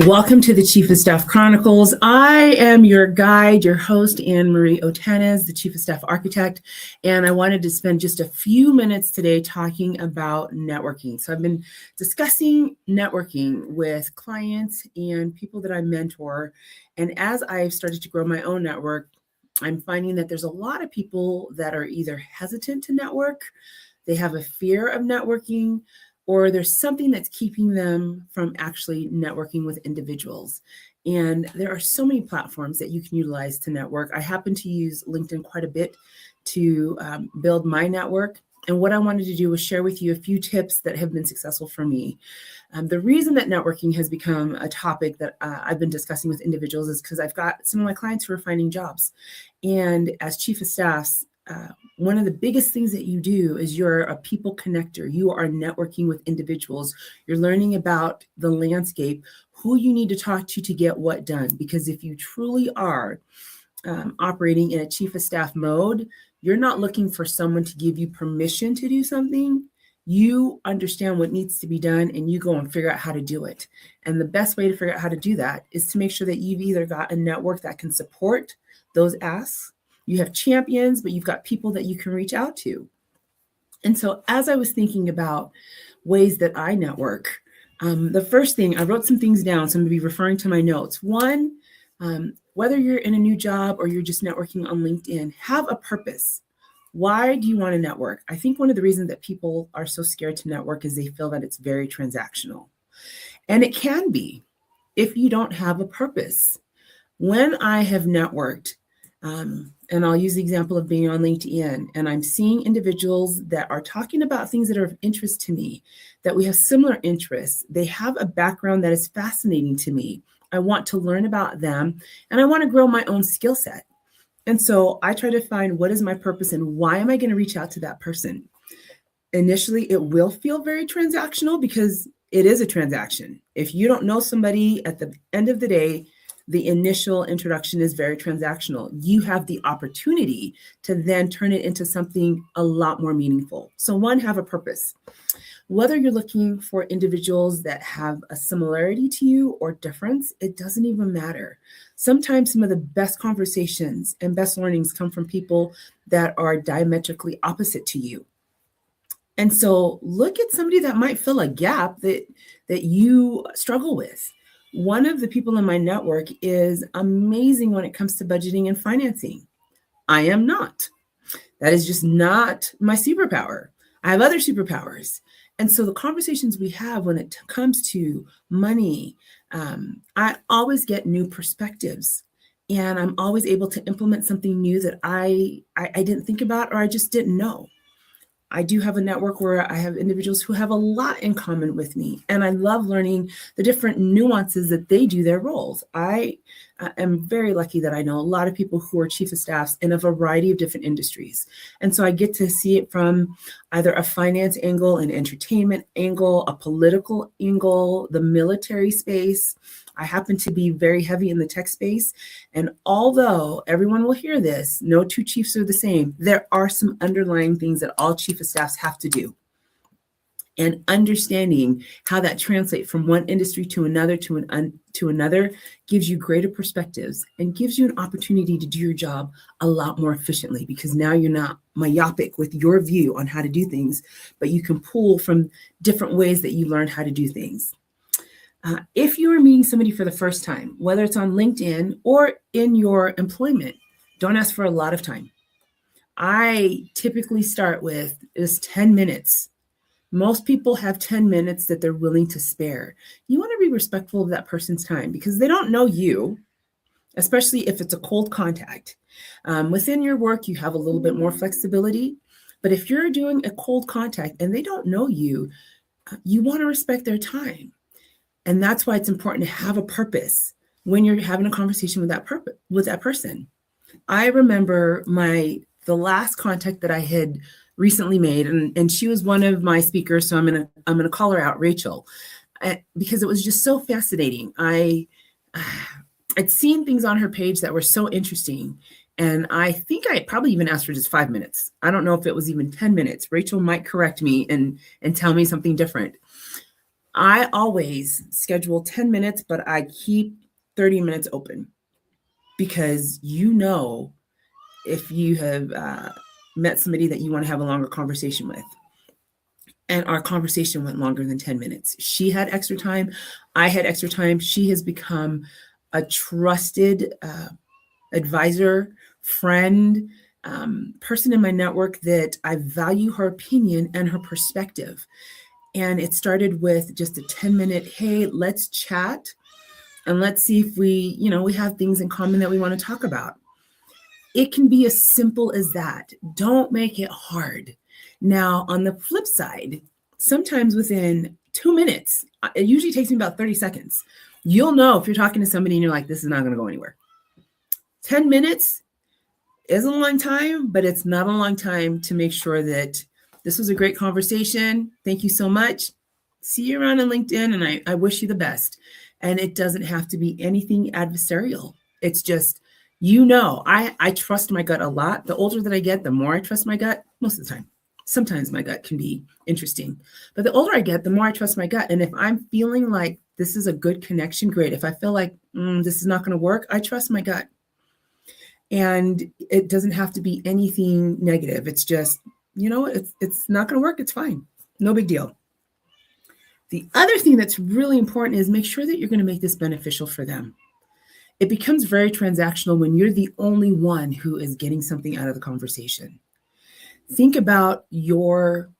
Welcome to the Chief of Staff Chronicles. I am your guide, your host, Anne Marie Otanes, the Chief of Staff Architect, and I wanted to spend just a few minutes today talking about networking. So I've been discussing networking with clients and people that I mentor, and as I've started to grow my own network, I'm finding that there's a lot of people that are either hesitant to network, they have a fear of networking, or there's something that's keeping them from actually networking with individuals. And there are so many platforms that you can utilize to network. I happen to use LinkedIn quite a bit to build my network. And what I wanted to do was share with you a few tips that have been successful for me. The reason that networking has become a topic that I've been discussing with individuals is because I've got some of my clients who are finding jobs. And as chief of staffs, one of the biggest things that you do is you're a people connector. You are networking with individuals. You're learning about the landscape, who you need to talk to get what done. Because if you truly are operating in a chief of staff mode, you're not looking for someone to give you permission to do something. You understand what needs to be done and you go and figure out how to do it. And the best way to figure out how to do that is to make sure that you've either got a network that can support those asks. You have champions, but you've got people that you can reach out to. And so as I was thinking about ways that I network, the first thing, I wrote some things down, so I'm going to be referring to my notes. One, whether you're in a new job or you're just networking on LinkedIn, have a purpose. Why do you want to network? I think one of the reasons that people are so scared to network is they feel that it's very transactional. And it can be if you don't have a purpose. When I have networked, and I'll use the example of being on LinkedIn, and I'm seeing individuals that are talking about things that are of interest to me, that we have similar interests. They have a background that is fascinating to me. I want to learn about them, and I want to grow my own skill set. And so I try to find what is my purpose and why am I going to reach out to that person? Initially, it will feel very transactional because it is a transaction. If you don't know somebody, at the end of the day, the initial introduction is very transactional. You have the opportunity to then turn it into something a lot more meaningful. So one, have a purpose. Whether you're looking for individuals that have a similarity to you or difference, it doesn't even matter. Sometimes some of the best conversations and best learnings come from people that are diametrically opposite to you. And so look at somebody that might fill a gap that you struggle with. One of the people in my network is amazing when it comes to budgeting and financing. I am not. That is just not my superpower. I have other superpowers. And so the conversations we have when it comes to money, I always get new perspectives. And I'm always able to implement something new that I didn't think about or I just didn't know. I do have a network where I have individuals who have a lot in common with me, and I love learning the different nuances that they do their roles. I am very lucky that I know a lot of people who are chief of staffs in a variety of different industries. And so I get to see it from either a finance angle, an entertainment angle, a political angle, the military space. I happen to be very heavy in the tech space. And although everyone will hear this, no two chiefs are the same, there are some underlying things that all chief of staffs have to do. And understanding how that translates from one industry to another to another gives you greater perspectives and gives you an opportunity to do your job a lot more efficiently, because now you're not myopic with your view on how to do things, but you can pull from different ways that you learned how to do things. If you are meeting somebody for the first time, whether it's on LinkedIn or in your employment, don't ask for a lot of time. I typically start with just 10 minutes. Most people have 10 minutes that they're willing to spare. You want to be respectful of that person's time because they don't know you, especially if it's a cold contact. Within your work, you have a little bit more flexibility. But if you're doing a cold contact and they don't know you, you want to respect their time. And that's why it's important to have a purpose when you're having a conversation with that person. I remember the last contact that I had recently made, and she was one of my speakers, so I'm gonna call her out, Rachel, because it was just so fascinating. I'd seen things on her page that were so interesting, and I think I probably even asked for just 5 minutes. I don't know if it was even 10 minutes. Rachel might correct me and tell me something different. I always schedule 10 minutes, but I keep 30 minutes open because if you have met somebody that you want to have a longer conversation with. And our conversation went longer than 10 minutes. She had extra time. I had extra time. She has become a trusted advisor, friend, person in my network that I value her opinion and her perspective. And it started with just a 10-minute, hey, let's chat and let's see if we have things in common that we want to talk about. It can be as simple as that. Don't make it hard. Now, on the flip side, sometimes within 2 minutes, it usually takes me about 30 seconds. You'll know if you're talking to somebody and you're like, this is not going to go anywhere. 10 minutes is a long time, but it's not a long time to make sure that this was a great conversation. Thank you so much. See you around on LinkedIn, and I wish you the best. And it doesn't have to be anything adversarial. It's just, I trust my gut a lot. The older that I get, the more I trust my gut most of the time. Sometimes my gut can be interesting, but the older I get, the more I trust my gut. And if I'm feeling like this is a good connection, great. If I feel like this is not going to work, I trust my gut. And it doesn't have to be anything negative. It's just, it's not going to work. It's fine. No big deal. The other thing that's really important is make sure that you're going to make this beneficial for them. It becomes very transactional when you're the only one who is getting something out of the conversation. Think about your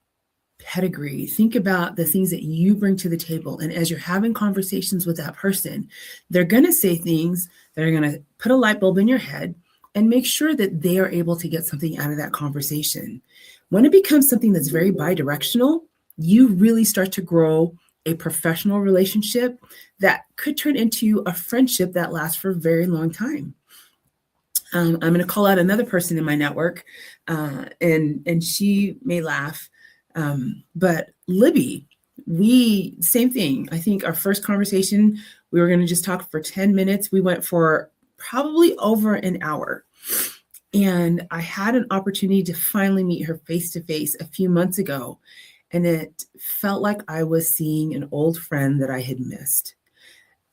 pedigree. Think about the things that you bring to the table. And as you're having conversations with that person, they're going to say things that are going to put a light bulb in your head and make sure that they are able to get something out of that conversation. When it becomes something that's very bidirectional, you really start to grow a professional relationship that could turn into a friendship that lasts for a very long time. I'm going to call out another person in my network, and she may laugh, but Libby, same thing. I think our first conversation, we were going to just talk for 10 minutes. We went for probably over an hour. And I had an opportunity to finally meet her face to face a few months ago. And it felt like I was seeing an old friend that I had missed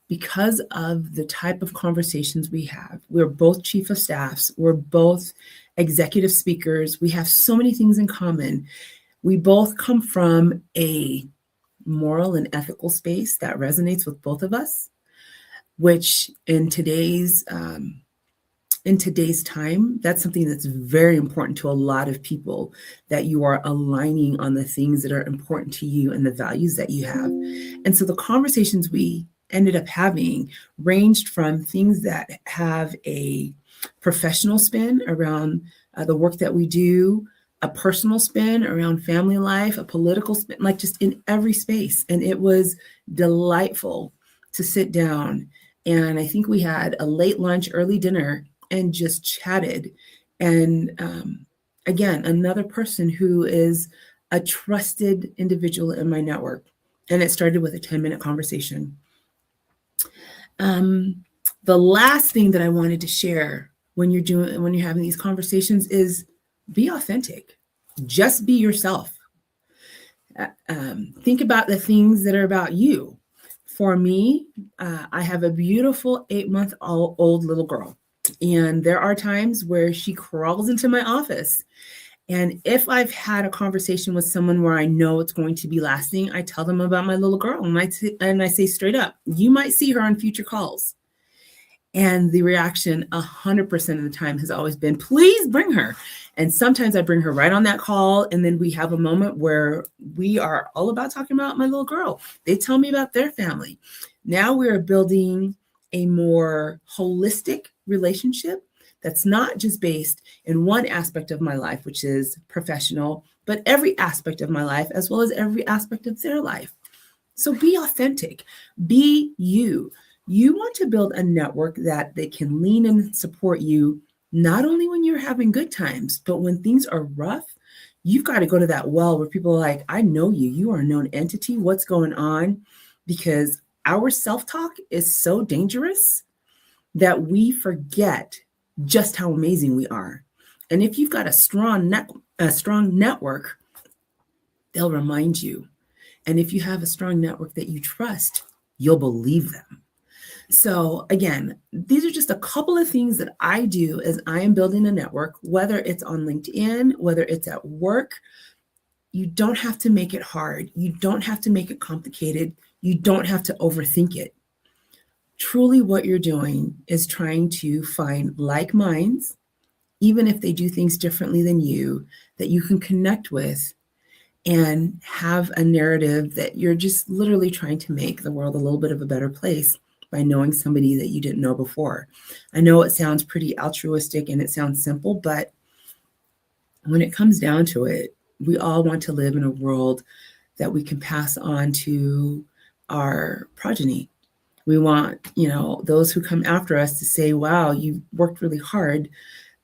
because of the type of conversations we have. We're both chief of staffs. We're both executive speakers. We have so many things in common. We both come from a moral and ethical space that resonates with both of us, which in today's time, that's something that's very important to a lot of people, that you are aligning on the things that are important to you and the values that you have. And so the conversations we ended up having ranged from things that have a professional spin around the work that we do, a personal spin around family life, a political spin, like just in every space. And it was delightful to sit down. And I think we had a late lunch, early dinner, and just chatted. And again, another person who is a trusted individual in my network. And it started with a 10-minute conversation. The last thing that I wanted to share when you're having these conversations is be authentic. Just be yourself. Think about the things that are about you. For me, I have a beautiful 8-month-old little girl. And there are times where she crawls into my office. And if I've had a conversation with someone where I know it's going to be lasting, I tell them about my little girl. And I say straight up, you might see her on future calls. And the reaction 100% of the time has always been, please bring her. And sometimes I bring her right on that call. And then we have a moment where we are all about talking about my little girl. They tell me about their family. Now we're building a more holistic relationship that's not just based in one aspect of my life, which is professional, but every aspect of my life, as well as every aspect of their life. So be authentic, be you. You want to build a network that they can lean and support you, not only when you're having good times, but when things are rough. You've got to go to that well where people are like, I know you, you are a known entity. What's going on? Because our self-talk is so dangerous that we forget just how amazing we are. And if you've got a strong network, they'll remind you. And if you have a strong network that you trust, you'll believe them. So again, these are just a couple of things that I do as I am building a network, whether it's on LinkedIn, whether it's at work. You don't have to make it hard. You don't have to make it complicated. You don't have to overthink it. Truly, what you're doing is trying to find like minds, even if they do things differently than you, that you can connect with and have a narrative that you're just literally trying to make the world a little bit of a better place by knowing somebody that you didn't know before. I know it sounds pretty altruistic and it sounds simple, but when it comes down to it, we all want to live in a world that we can pass on to our progeny. We want, those who come after us to say, wow, you worked really hard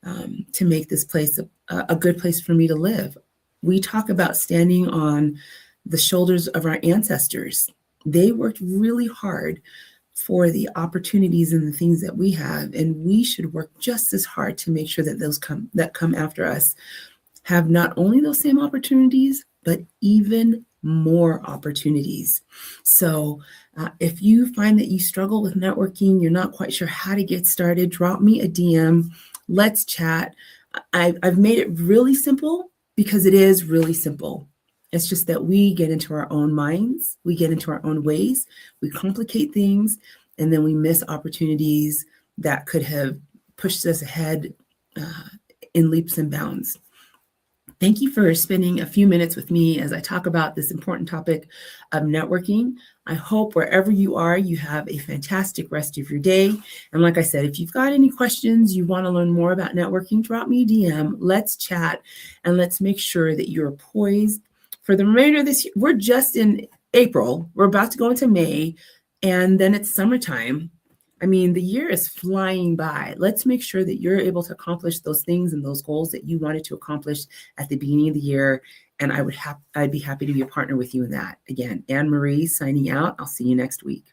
to make this place a good place for me to live. We talk about standing on the shoulders of our ancestors. They worked really hard for the opportunities and the things that we have, and we should work just as hard to make sure that those that come after us have not only those same opportunities, but even more opportunities. So if you find that you struggle with networking, you're not quite sure how to get started, drop me a DM. Let's chat. I've made it really simple because it is really simple. It's just that we get into our own minds, we get into our own ways, we complicate things, and then we miss opportunities that could have pushed us ahead in leaps and bounds. Thank you for spending a few minutes with me as I talk about this important topic of networking. I hope wherever you are, you have a fantastic rest of your day. And like I said, if you've got any questions, you want to learn more about networking, drop me a DM. Let's chat and let's make sure that you're poised for the remainder of this year. We're just in April. We're about to go into May, and then it's summertime. I mean, the year is flying by. Let's make sure that you're able to accomplish those things and those goals that you wanted to accomplish at the beginning of the year. And I'd be happy to be a partner with you in that. Again, Anne Marie signing out. I'll see you next week.